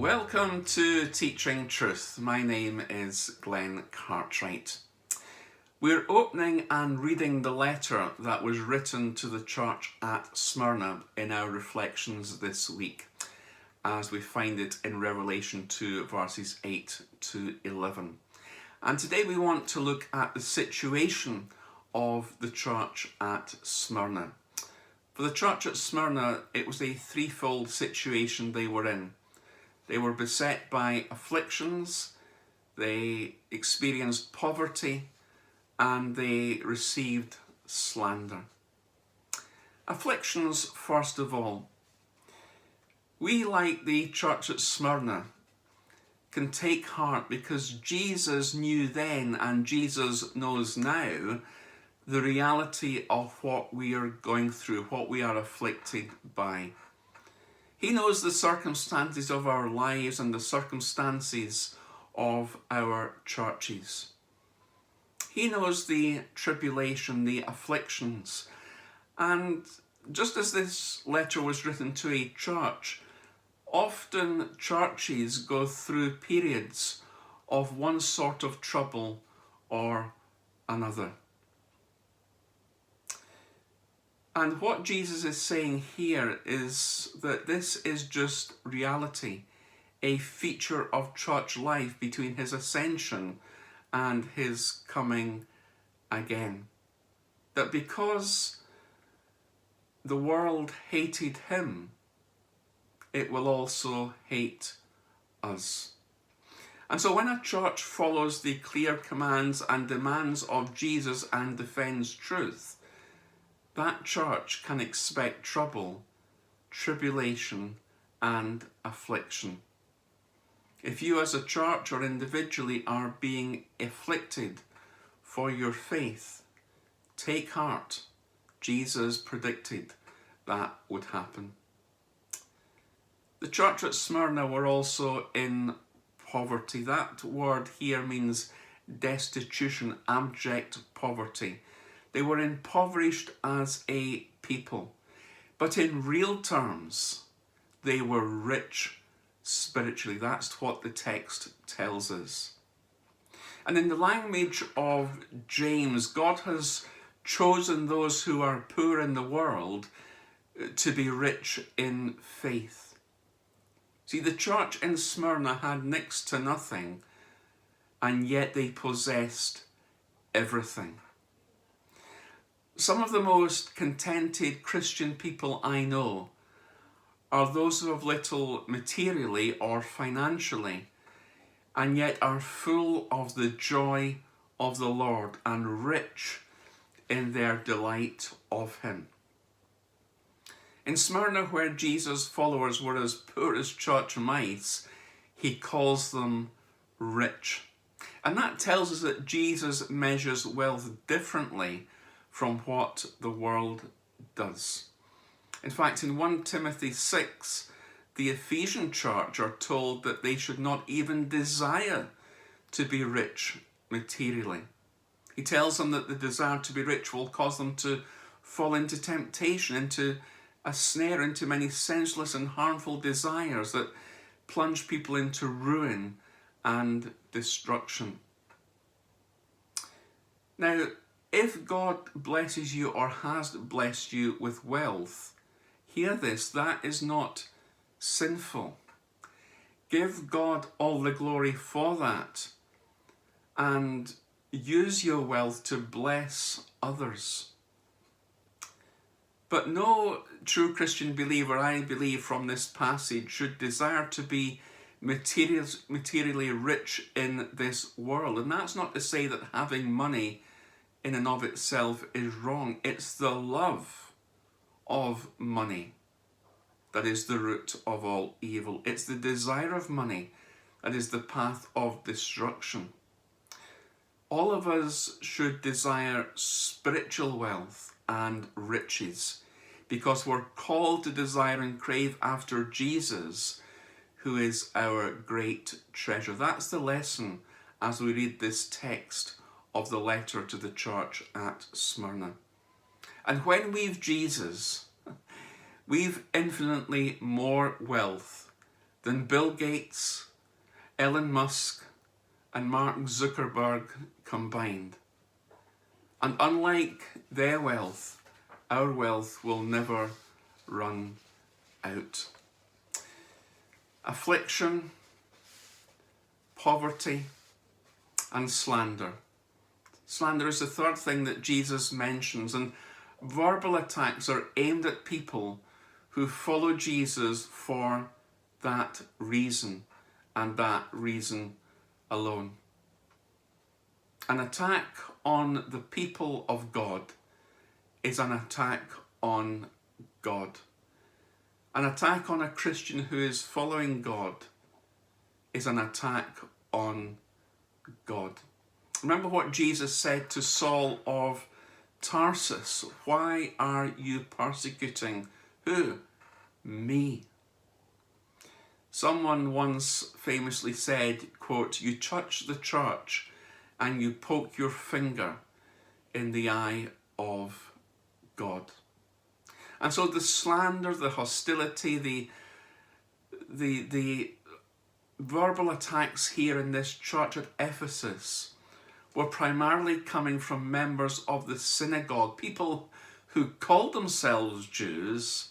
Welcome to Teaching Truth. My name is Glenn Cartwright. We're opening and reading the letter that was written to the church at Smyrna in our reflections this week, as we find it in Revelation 2 verses 8 to 11. And today we want to look at the situation of the church at Smyrna. For the church at Smyrna, it was a threefold situation they were in. They were beset by afflictions, they experienced poverty, and they received slander. Afflictions, first of all. We, like the church at Smyrna, can take heart because Jesus knew then and Jesus knows now the reality of what we are going through, what we are afflicted by. He knows the circumstances of our lives and the circumstances of our churches. He knows the tribulation, the afflictions. And just as this letter was written to a church, often churches go through periods of one sort of trouble or another. And what Jesus is saying here is that this is just reality, a feature of church life between his ascension and his coming again. That because the world hated him, it will also hate us. And so when a church follows the clear commands and demands of Jesus and defends truth, that church can expect trouble, tribulation, and affliction. If you as a church or individually are being afflicted for your faith, take heart. Jesus predicted that would happen. The church at Smyrna were also in poverty. That word here means destitution, abject poverty. They were impoverished as a people, but in real terms, they were rich spiritually. That's what the text tells us. And in the language of James, God has chosen those who are poor in the world to be rich in faith. See, the church in Smyrna had next to nothing, and yet they possessed everything. Some of the most contented Christian people I know are those who have little materially or financially, and yet are full of the joy of the Lord and rich in their delight of him. In Smyrna, where Jesus' followers were as poor as church mice, he calls them rich. And that tells us that Jesus measures wealth differently from what the world does. In fact, in 1 Timothy 6, the Ephesian church are told that they should not even desire to be rich materially. He tells them that the desire to be rich will cause them to fall into temptation, into a snare, into many senseless and harmful desires that plunge people into ruin and destruction. Now, if God blesses you or has blessed you with wealth, hear this, that is not sinful. Give God all the glory for that and use your wealth to bless others. But no true Christian believer, I believe from this passage, should desire to be materially rich in this world. And that's not to say that having money in and of itself is wrong. It's the love of money that is the root of all evil. It's the desire of money that is the path of destruction. All of us should desire spiritual wealth and riches because we're called to desire and crave after Jesus, who is our great treasure. That's the lesson as we read this text of the letter to the church at Smyrna. And when we've Jesus, we've infinitely more wealth than Bill Gates, Elon Musk, and Mark Zuckerberg combined. And unlike their wealth, our wealth will never run out. Affliction, poverty, and slander. Slander is the third thing that Jesus mentions, and verbal attacks are aimed at people who follow Jesus for that reason and that reason alone. An attack on the people of God is an attack on God. An attack on a Christian who is following God is an attack on God. Remember what Jesus said to Saul of Tarsus. Why are you persecuting who? Me. Someone once famously said, quote, "You touch the church and you poke your finger in the eye of God." And so the slander, the hostility, the verbal attacks here in this church at Ephesus were primarily coming from members of the synagogue, people who called themselves Jews,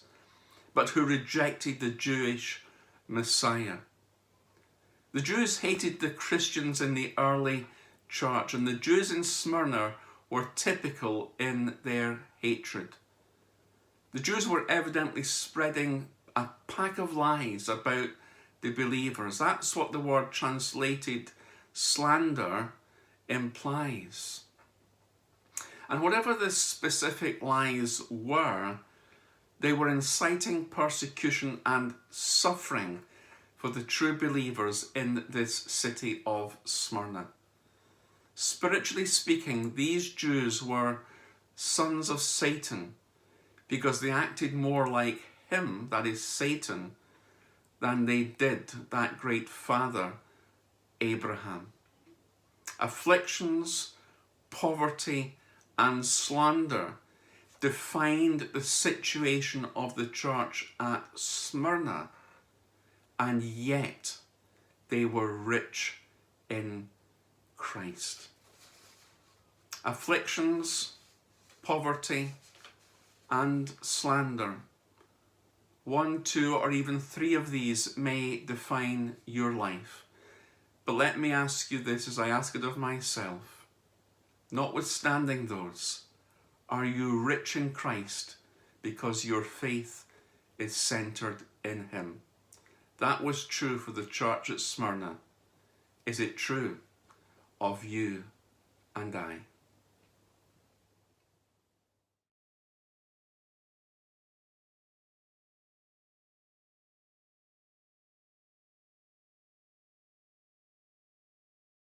but who rejected the Jewish Messiah. The Jews hated the Christians in the early church, and the Jews in Smyrna were typical in their hatred. The Jews were evidently spreading a pack of lies about the believers. That's what the word translated slander implies. And whatever the specific lies were, they were inciting persecution and suffering for the true believers in this city of Smyrna. Spiritually speaking, these Jews were sons of Satan because they acted more like him, that is Satan, than they did that great father, Abraham. Afflictions, poverty, and slander defined the situation of the church at Smyrna, and yet they were rich in Christ. Afflictions, poverty, and slander. 1, 2, or even 3 of these may define your life. But let me ask you this as I ask it of myself. Notwithstanding those, are you rich in Christ because your faith is centered in him? That was true for the church at Smyrna. Is it true of you and I?